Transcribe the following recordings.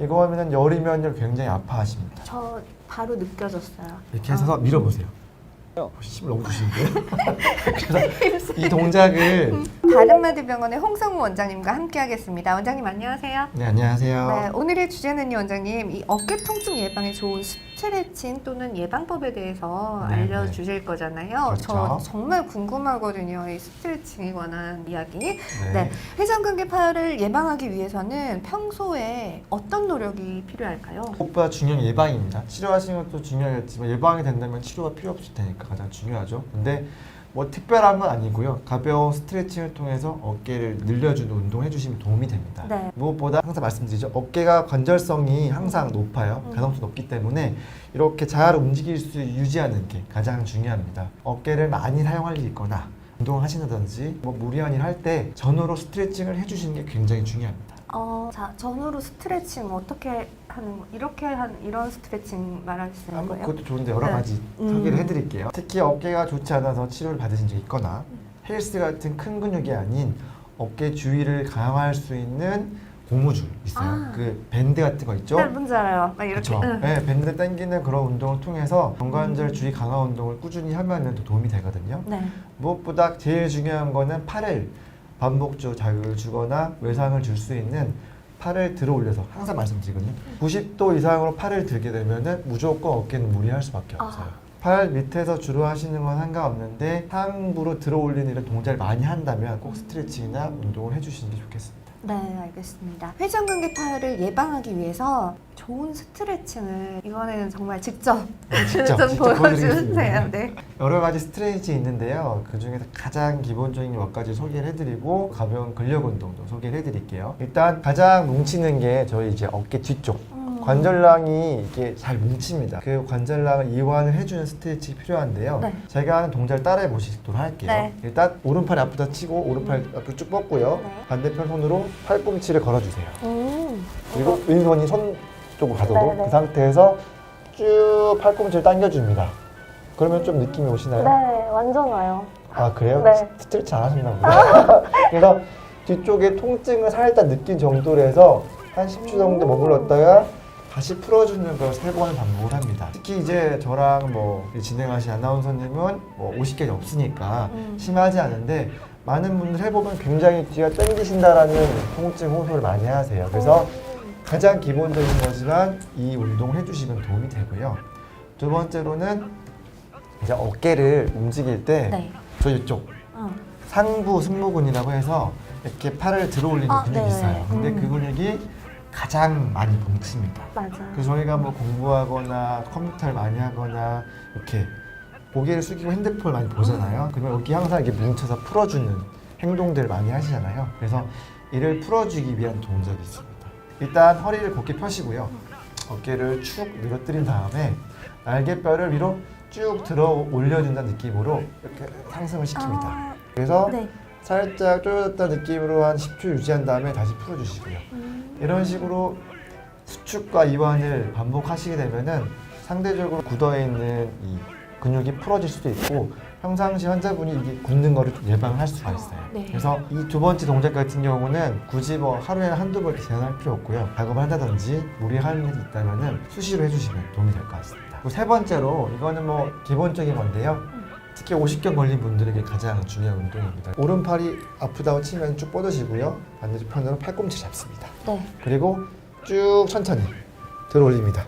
이거 하면 열이면 굉장히 아파하십니다. 저 바로 느껴졌어요. 이렇게 해서 밀어보세요. 힘을 너무 주시는데요? 그래서 이 동작을 바른마디병원의 홍성우 원장님과 함께하겠습니다. 원장님 안녕하세요. 네, 안녕하세요. 네, 오늘의 주제는요, 원장님. 이 어깨 통증 예방에 좋은 스트레칭 또는 예방법에 대해서 네, 알려주실 거잖아요. 그렇죠. 저 정말 궁금하거든요. 이 스트레칭에 관한 이야기. 네. 네, 회전근개 파열을 예방하기 위해서는 평소에 어떤 노력이 필요할까요? 무엇보다 중요한 예방입니다. 치료하시는 것도 중요하겠지만 예방이 된다면 치료가 필요 없을 테니까 가장 중요하죠. 근데 뭐 특별한 건 아니고요. 가벼운 스트레칭을 통해서 어깨를 늘려주는 운동 해주시면 도움이 됩니다. 네. 무엇보다 항상 말씀드리죠. 어깨가 관절성이 항상 높아요. 가동수 높기 때문에 이렇게 잘 움직일 수 유지하는 게 가장 중요합니다. 어깨를 많이 사용할 일이 있거나 운동을 하시다든지 뭐 무리한 일 할 때 전후로 스트레칭을 해주시는 게 굉장히 중요합니다. 자, 전후로 스트레칭 어떻게 하는 거? 이렇게 한 이런 스트레칭 말하시는 거예요? 그것도 좋은데 여러 네. 가지 소개를 해드릴게요. 특히 어깨가 좋지 않아서 치료를 받으신 적이 있거나 헬스 같은 큰 근육이 아닌 어깨 주위를 강화할 수 있는 고무줄 있어요. 그 밴드 같은 거 있죠? 네, 뭔지 알아요. 막 이렇게. 그렇죠. 네, 밴드 당기는 그런 운동을 통해서 정관절 주위 강화 운동을 꾸준히 하면 더 도움이 되거든요. 네. 무엇보다 제일 중요한 거는 팔을 반복적으로 자극을 주거나 외상을 줄 수 있는 팔을 들어 올려서 항상 말씀드리거든요. 90도 이상으로 팔을 들게 되면은 무조건 어깨는 무리할 수밖에 없어요. 팔 밑에서 주로 하시는 건 상관없는데 상부로 들어 올리는 이런 동작을 많이 한다면 꼭 스트레칭이나 운동을 해주시는 게 좋겠습니다. 네, 알겠습니다. 회전근개 파열을 예방하기 위해서 좋은 스트레칭을 이번에는 정말 직접 직접 좀 보여주세요. 보여드리겠습니다. 네. 여러 가지 스트레칭이 있는데요. 그 중에서 가장 기본적인 몇 가지 소개를 해드리고 가벼운 근력 운동도 소개를 해드릴게요. 일단 가장 뭉치는 게 저희 이제 어깨 뒤쪽 관절랑이 이게 잘 뭉칩니다. 그 관절랑을 이완을 해주는 스트레칭이 필요한데요. 네. 제가 하는 동작을 따라해 보시도록 할게요. 네. 일단 오른팔이 앞으로 치고 오른팔 앞으로 쭉 뻗고요. 네. 반대편 손으로 팔꿈치를 걸어주세요. 음. 그리고 왼손이 손 쪽으로 가도록 네, 네. 그 상태에서 쭉 팔꿈치를 당겨줍니다. 그러면 좀 느낌이 오시나요? 네, 완전 와요. 아 그래요? 네. 스트레칭 안 하셨나 보다. 그래서 뒤쪽에 통증을 살짝 느낀 정도로 해서 한 10초 정도 머물렀다가 다시 풀어주는 걸 3번을 반복을 합니다. 특히 이제 저랑 뭐 진행하신 아나운서님은 뭐 50개가 없으니까 심하지 않은데 많은 분들 해보면 굉장히 뒤가 당기신다라는 통증 호소를 많이 하세요. 그래서 가장 기본적인 거지만 이 운동을 해주시면 도움이 되고요. 두 번째로는 이제 어깨를 움직일 때 네. 저 이쪽 상부 승모근이라고 해서 이렇게 팔을 들어 올리는 근육이 네. 있어요. 근데 그 근육이 가장 많이 뭉칩니다. 맞아요. 그래서 저희가 뭐 공부하거나 컴퓨터를 많이 하거나 이렇게 고개를 숙이고 핸드폰을 많이 보잖아요. 그러면 여기 항상 이렇게 뭉쳐서 풀어주는 행동들을 많이 하시잖아요. 그래서 이를 풀어주기 위한 동작이 있습니다. 일단 허리를 곧게 펴시고요. 어깨를 축 늘어뜨린 다음에 날개뼈를 위로 쭉 들어 올려준다는 느낌으로 이렇게 상승을 시킵니다. 그래서 네. 살짝 쪼여졌다는 느낌으로 한 10초 유지한 다음에 다시 풀어주시고요. 이런 식으로 수축과 이완을 반복하시게 되면은 상대적으로 굳어있는 이 근육이 풀어질 수도 있고 평상시 환자분이 이게 굳는 거를 좀 예방할 수가 있어요. 네. 그래서 이 두 번째 동작 같은 경우는 굳이 뭐 하루에 한두 번 제한할 필요 없고요. 작업을 한다든지 무리하는 일이 있다면은 수시로 해주시면 도움이 될 것 같습니다. 그리고 세 번째로 이거는 뭐 기본적인 건데요. 특히 오십견 걸린 분들에게 가장 중요한 운동입니다. 오른팔이 아프다고 치면 쭉 뻗으시고요. 반대편으로 팔꿈치 잡습니다. 네. 그리고 쭉 천천히 들어 올립니다.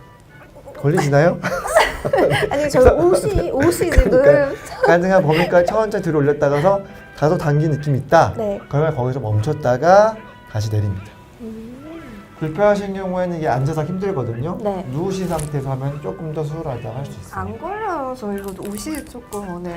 걸리시나요? 아니, 저 옷이 지금. 그러니까 가능한 범위까지 천천히 들어 올렸다가서 다소 당긴 느낌이 있다. 네. 그러면 거기서 멈췄다가 다시 내립니다. 불편하신 경우에는 이게 앉아서 힘들거든요. 네. 누우신 상태에서 하면 조금 더 수월하다고 할 수 있어요. 안 걸려요. 저 이거 옷이 조금 오늘.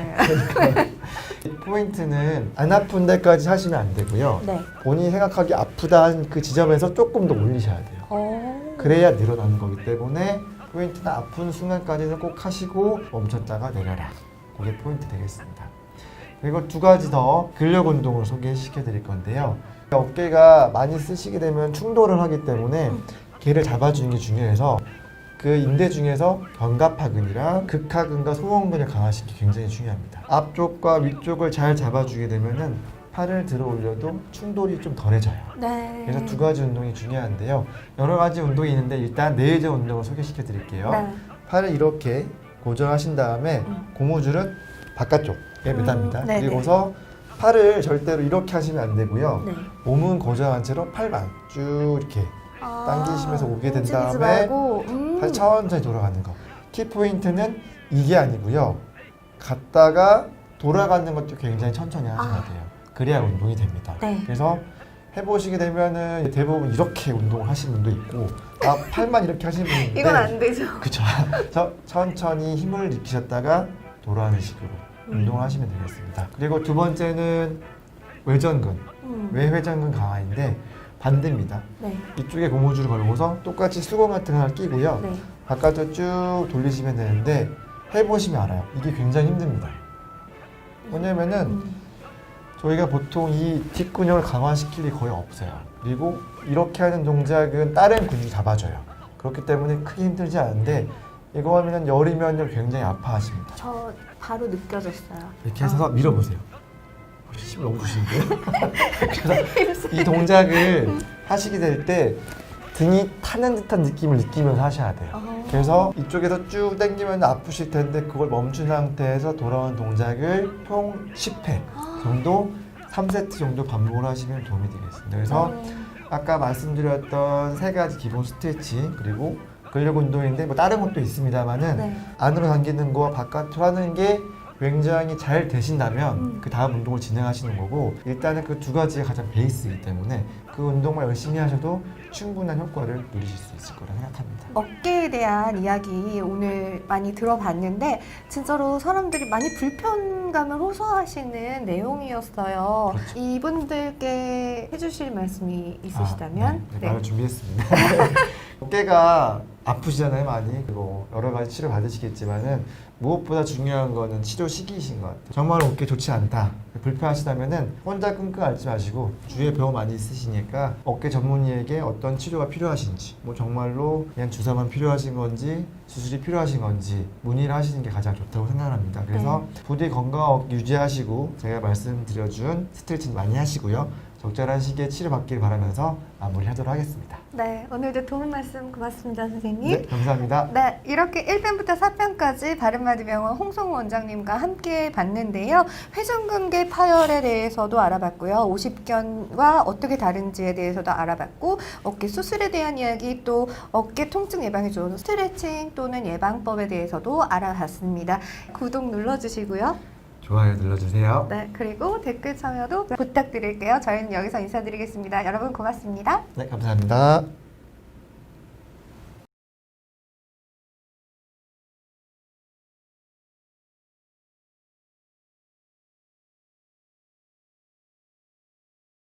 포인트는 안 아픈 데까지 하시면 안 되고요. 네. 본인이 생각하기 아프다는 그 지점에서 조금 더 올리셔야 돼요. 그래야 늘어나는 거기 때문에 포인트는 아픈 순간까지는 꼭 하시고 멈췄다가 내려라. 그게 포인트 되겠습니다. 그리고 두 가지 더 근력 운동을 소개시켜 드릴 건데요. 어깨가 많이 쓰시게 되면 충돌을 하기 때문에 걔를 잡아주는 게 중요해서 그 인대 중에서 견갑하근이랑 극하근과 소원근을 강화시키기 굉장히 중요합니다. 앞쪽과 위쪽을 잘 잡아주게 되면은 팔을 들어 올려도 충돌이 좀 덜해져요. 네. 그래서 두 가지 운동이 중요한데요. 여러 가지 운동이 있는데 일단 내의자 운동을 소개시켜 드릴게요. 네. 팔을 이렇게 고정하신 다음에 고무줄은 바깥쪽에 매답니다. 네네. 그리고서 팔을 절대로 이렇게 하시면 안 되고요. 네. 몸은 고정한 채로 팔만 쭉 이렇게 당기시면서 오게 된 움직이지 다음에 말고, 다시 천천히 돌아가는 거. 키포인트는 이게 아니고요. 갔다가 돌아가는 것도 굉장히 천천히 하셔야 돼요. 그래야 운동이 됩니다. 네. 그래서 해보시게 되면은 대부분 이렇게 운동을 하시는 분도 있고 팔만 이렇게 하시는 분도 있는데 이건 안 되죠. 그쵸. 천천히 힘을 느끼셨다가 돌아가는 식으로 운동을 하시면 되겠습니다. 그리고 두 번째는 외전근. 외회전근 강화인데 반대입니다. 네. 이쪽에 고무줄을 걸고서 똑같이 수건 같은 거 하나 끼고요. 네. 바깥으로 쭉 돌리시면 되는데 해보시면 알아요. 이게 굉장히 힘듭니다. 왜냐면은 저희가 보통 이 뒷근육을 강화시킬 일이 거의 없어요. 그리고 이렇게 하는 동작은 다른 근육이 잡아줘요. 그렇기 때문에 크게 힘들지 않은데 이거 하면 열이면 굉장히 아파하십니다. 저 바로 느껴졌어요. 이렇게 해서 밀어보세요. 힘을 너무 주시는데요? 그래서 이 동작을 하시게 될 때 등이 타는 듯한 느낌을 느끼면서 하셔야 돼요. 그래서 이쪽에서 쭉 당기면 아프실 텐데 그걸 멈춘 상태에서 돌아오는 동작을 총 10회 정도 3세트 정도 반복을 하시면 도움이 되겠습니다. 그래서 아까 말씀드렸던 세 가지 기본 스트레칭 그리고 근력 운동인데 뭐 다른 것도 있습니다만은 네. 안으로 당기는 거와 바깥으로 하는 게 굉장히 잘 되신다면 그 다음 운동을 진행하시는 거고 일단은 그 두 가지가 가장 베이스이기 때문에 그 운동만 열심히 하셔도 충분한 효과를 누리실 수 있을 거라 생각합니다. 어깨에 대한 이야기 오늘 많이 들어봤는데 진짜로 사람들이 많이 불편감을 호소하시는 내용이었어요. 그렇죠. 이분들께 해주실 말씀이 있으시다면? 네, 말을 준비했습니다. 어깨가 아프시잖아요, 많이. 그리고 여러 가지 치료 받으시겠지만은 무엇보다 중요한 거는 치료 시기이신 것 같아요. 정말 어깨 좋지 않다. 불편하시다면은 혼자 끙끙 앓지 마시고 주위에 병원 많이 있으시니까 어깨 전문의에게 어떤 치료가 필요하신지 뭐 정말로 그냥 주사만 필요하신 건지 수술이 필요하신 건지 문의를 하시는 게 가장 좋다고 생각합니다. 그래서 부디 건강한 어깨 유지하시고 제가 말씀드려준 스트레칭 많이 하시고요. 적절한 시기에 치료받길 바라면서 마무리하도록 하겠습니다. 네, 오늘도 도움 말씀 고맙습니다, 선생님. 네, 감사합니다. 네, 이렇게 1편부터 4편까지 바른마디병원 홍성우 원장님과 함께 봤는데요. 회전근개 파열에 대해서도 알아봤고요. 50견과 어떻게 다른지에 대해서도 알아봤고 어깨 수술에 대한 이야기 또 어깨 통증 예방에 좋은 스트레칭 또는 예방법에 대해서도 알아봤습니다. 구독 눌러주시고요. 좋아요 눌러주세요. 네, 그리고 댓글 참여도 부탁드릴게요. 저희는 여기서 인사드리겠습니다. 여러분 고맙습니다. 네, 감사합니다.